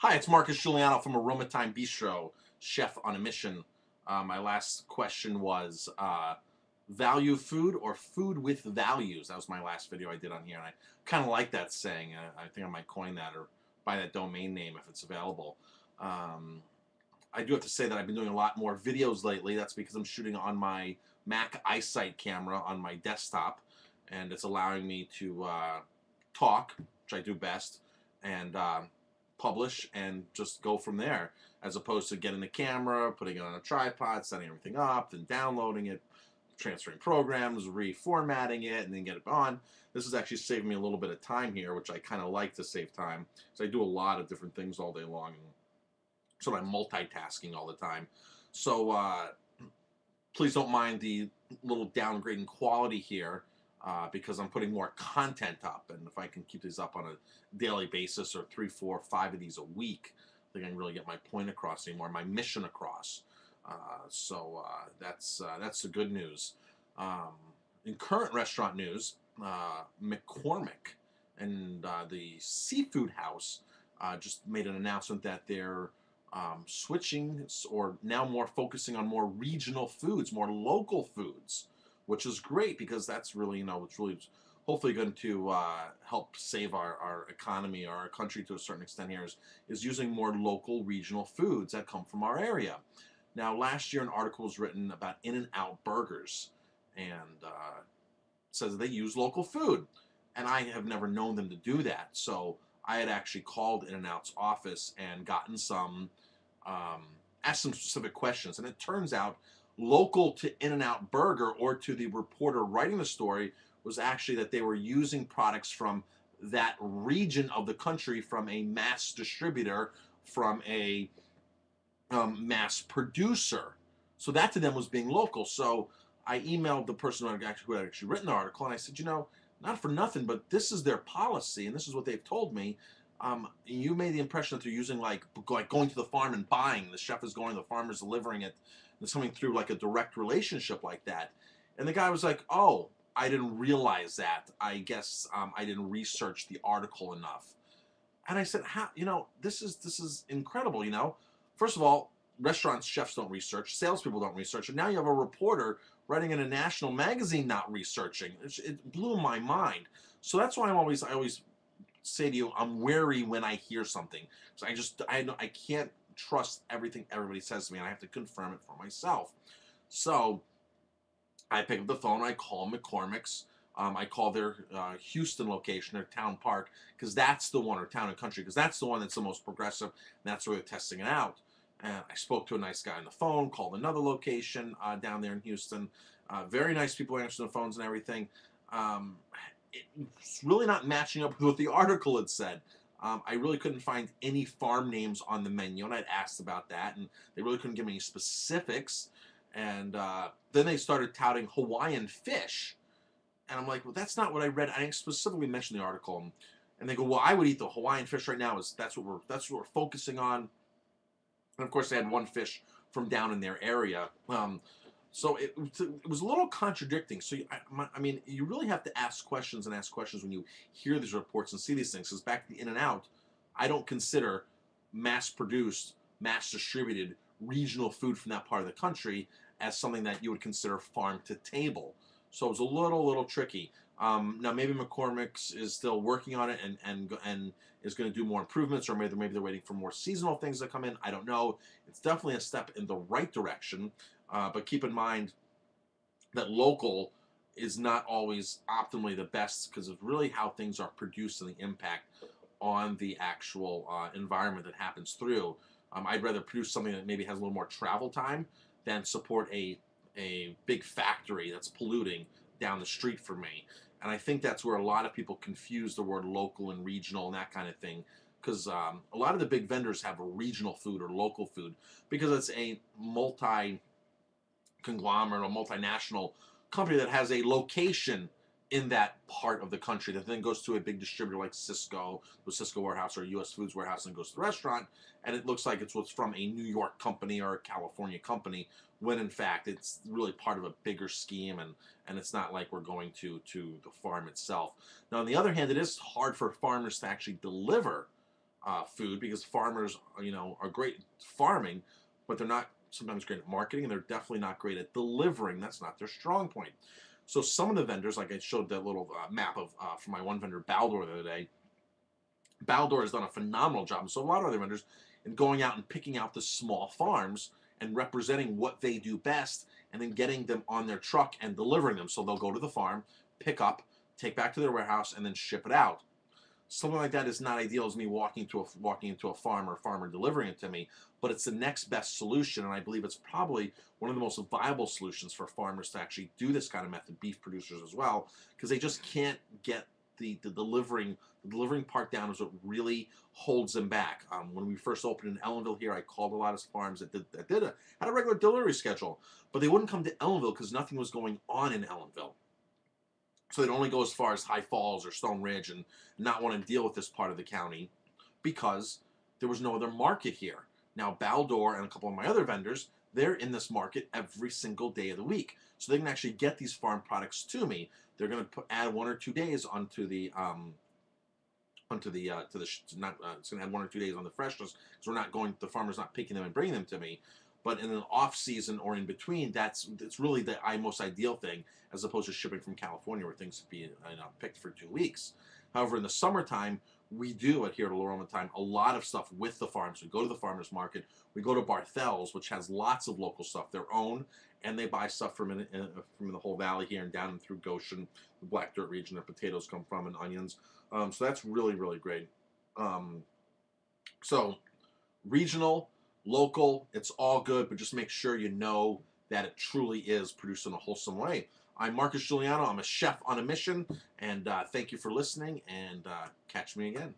Hi, it's Marcus Giuliano from Aroma Thyme Bistro, chef on a mission. My last question was value food or food with values. That was my last video I did on here, and I kind of like that saying. I think I might coin that or buy that domain name if it's available. Um, I do have to say that I've been doing a lot more videos lately. That's because I'm shooting on my Mac EyeSight camera on my desktop, and it's allowing me to talk, which I do best, and publish and just go from there, as opposed to getting the camera, putting it on a tripod, setting everything up, then downloading it, transferring programs, reformatting it, and then get it on. This is actually saving me a little bit of time here, which I kind of like to save time. So I do a lot of different things all day long, and so I'm multitasking all the time. So please don't mind the little downgrade in quality here because I'm putting more content up. And if I can keep these up on a daily basis or 3, 4, 5 of these a week, I think I can really get my point across anymore, my mission across. That's the good news. In current restaurant news, McCormick and the seafood house just made an announcement that they're switching or now more focusing on more regional foods, more local foods, which is great because that's really, it's really hopefully going to help save our economy or our country to a certain extent here is using more local regional foods that come from our area. Now, last year an article was written about In-N-Out burgers and says they use local food. And I have never known them to do that. So I had actually called In-N-Out's office and gotten asked some specific questions. And it turns out local to In-N-Out Burger or to the reporter writing the story was actually that they were using products from that region of the country, from a mass distributor, from a mass producer. So that to them was being local. So I emailed the person who had actually written the article, and I said, not for nothing, but this is their policy, and this is what they've told me. You made the impression that they're using like going to the farm and buying. The chef is going, the farmer's delivering it. And it's coming through like a direct relationship like that. And the guy was like, "Oh, I didn't realize that. I guess I didn't research the article enough." And I said, "How? This is incredible. First of all, restaurants, chefs don't research, salespeople don't research, and now you have a reporter writing in a national magazine not researching. It blew my mind. So that's why I always say to you, I'm wary when I hear something. So I can't trust everything everybody says to me, and I have to confirm it for myself. So I pick up the phone, I call McCormick's. I call their Houston location, their town park, because that's the one, or town and country, because that's the one that's the most progressive, and that's where they're testing it out. And I spoke to a nice guy on the phone, called another location down there in Houston. Very nice people answering the phones and everything. Um, it's really not matching up with what the article had said. I really couldn't find any farm names on the menu, and I'd asked about that, and they really couldn't give me any specifics. And then they started touting Hawaiian fish, and I'm like, well, that's not what I read. I didn't specifically mention the article. And they go, well, I would eat the Hawaiian fish right now. That's what we're focusing on. And of course, they had one fish from down in their area. So it was a little contradicting. So I mean, you really have to ask questions and ask questions when you hear these reports and see these things. Because back to the In-N-Out, I don't consider mass-produced, mass-distributed regional food from that part of the country as something that you would consider farm to table. So it was a little tricky. Now maybe McCormick's is still working on it and is going to do more improvements, or maybe they're waiting for more seasonal things to come in. I don't know. It's definitely a step in the right direction, but keep in mind that local is not always optimally the best because of really how things are produced and the impact on the actual environment that happens through. I'd rather produce something that maybe has a little more travel time than support a big factory that's polluting down the street from me. And I think that's where a lot of people confuse the word local and regional and that kind of thing. Because a lot of the big vendors have a regional food or local food because it's a conglomerate or multinational company that has a location in that part of the country that then goes to a big distributor like Cisco, the Cisco warehouse or US Foods warehouse, and goes to the restaurant, and it looks like it's what's from a New York company or a California company, when in fact it's really part of a bigger scheme, and it's not like we're going to the farm itself. Now, on the other hand, it is hard for farmers to actually deliver food, because farmers, are great at farming, but they're not sometimes great at marketing, and they're definitely not great at delivering. That's not their strong point. So some of the vendors, like I showed that little map of for my one vendor, Baldor, the other day. Baldor has done a phenomenal job, and so a lot of other vendors, in going out and picking out the small farms and representing what they do best, and then getting them on their truck and delivering them. So they'll go to the farm, pick up, take back to their warehouse, and then ship it out. Something like that is not ideal as me walking into a farm or a farmer delivering it to me, but it's the next best solution, and I believe it's probably one of the most viable solutions for farmers to actually do this kind of method, beef producers as well, because they just can't get the delivering part down is what really holds them back. When we first opened in Ellenville here, I called a lot of farms that had a regular delivery schedule, but they wouldn't come to Ellenville because nothing was going on in Ellenville. So they'd only go as far as High Falls or Stone Ridge and not want to deal with this part of the county because there was no other market here. Now, Baldor and a couple of my other vendors, they're in this market every single day of the week. So they can actually get these farm products to me. They're going to add 1 or 2 days onto the it's going to add 1 or 2 days on the freshness, because the farmer's not picking them and bringing them to me. But in an off season or in between, that's really the most ideal thing, as opposed to shipping from California where things would be picked for 2 weeks. However, in the summertime, we do here at Aroma Thyme a lot of stuff with the farms. We go to the farmers market. We go to Barthel's, which has lots of local stuff, their own, and they buy stuff from the whole valley here and down and through Goshen, the Black Dirt region that potatoes come from, and onions. So that's really, really great. So regional, local, it's all good, but just make sure you know that it truly is produced in a wholesome way. I'm Marcus Guiliano. I'm a chef on a mission, and thank you for listening, and catch me again.